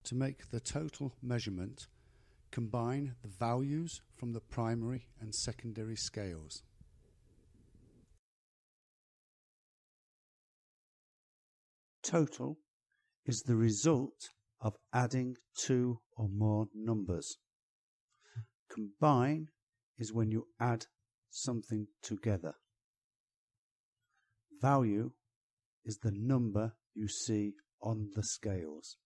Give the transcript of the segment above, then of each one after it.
To make the total measurement, combine the values from the primary and secondary scales. Total is the result of adding two or more numbers. Combine is when you add something together. Value is the number you see on the scales.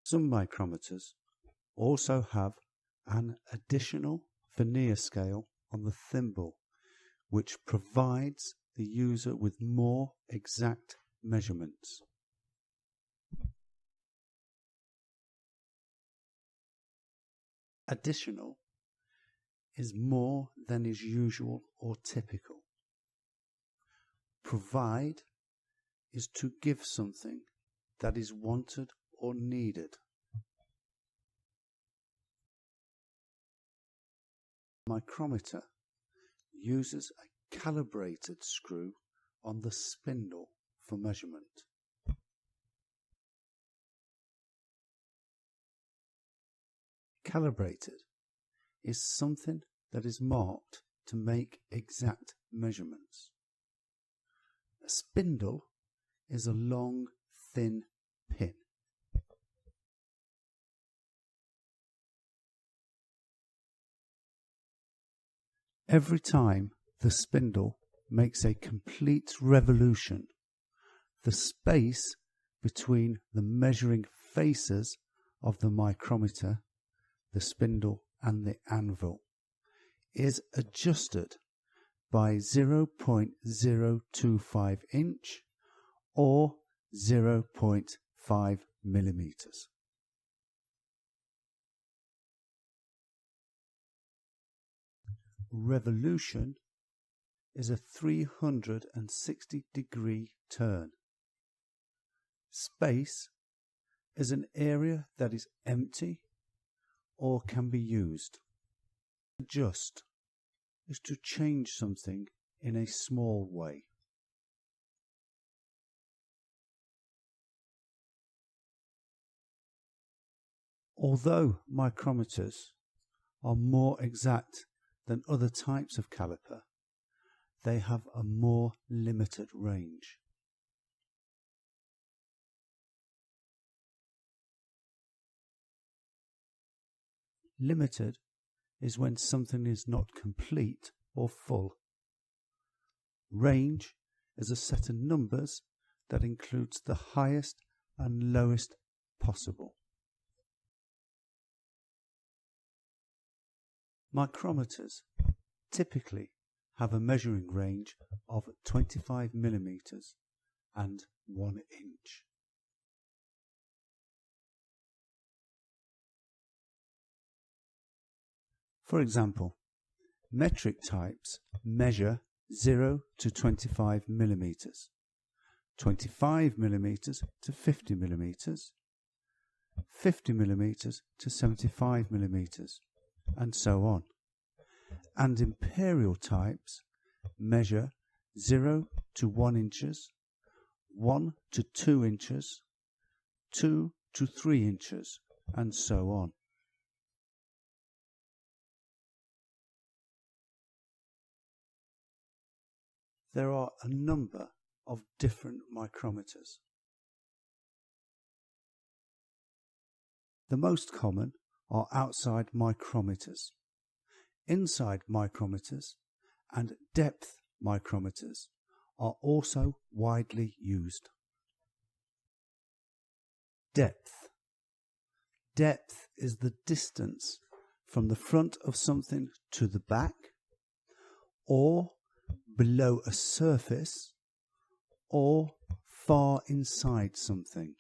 Some micrometers also have an additional vernier scale on the thimble, which provides the user with more exact measurements. Additional is more than is usual or typical. Provide is to give something that is wanted or needed. Micrometer uses a calibrated screw on the spindle for measurement. Calibrated is something that is marked to make exact measurements. A spindle is a long, thin pin. Every time the spindle makes a complete revolution, the space between the measuring faces of the micrometer, the spindle and the anvil, is adjusted by 0.025 inch or 0.5 millimeters. Revolution is a 360-degree turn. Space is an area that is empty or can be used. Adjust is to change something in a small way. Although micrometers are more exact than other types of caliper, they have a more limited range. Limited is when something is not complete or full. Range is a set of numbers that includes the highest and lowest possible. Micrometers typically have a measuring range of 25 millimeters and 1 inch. For example, metric types measure 0 to 25 millimeters, 25 millimeters to 50 millimeters, 50 millimeters to 75 millimeters, and so on. And imperial types measure 0 to 1 inches, 1 to 2 inches, 2 to 3 inches, and so on. There are a number of different micrometers. The most common are outside micrometers. Inside micrometers and depth micrometers are also widely used. Depth. Depth is the distance from the front of something to the back, or below a surface, or far inside something.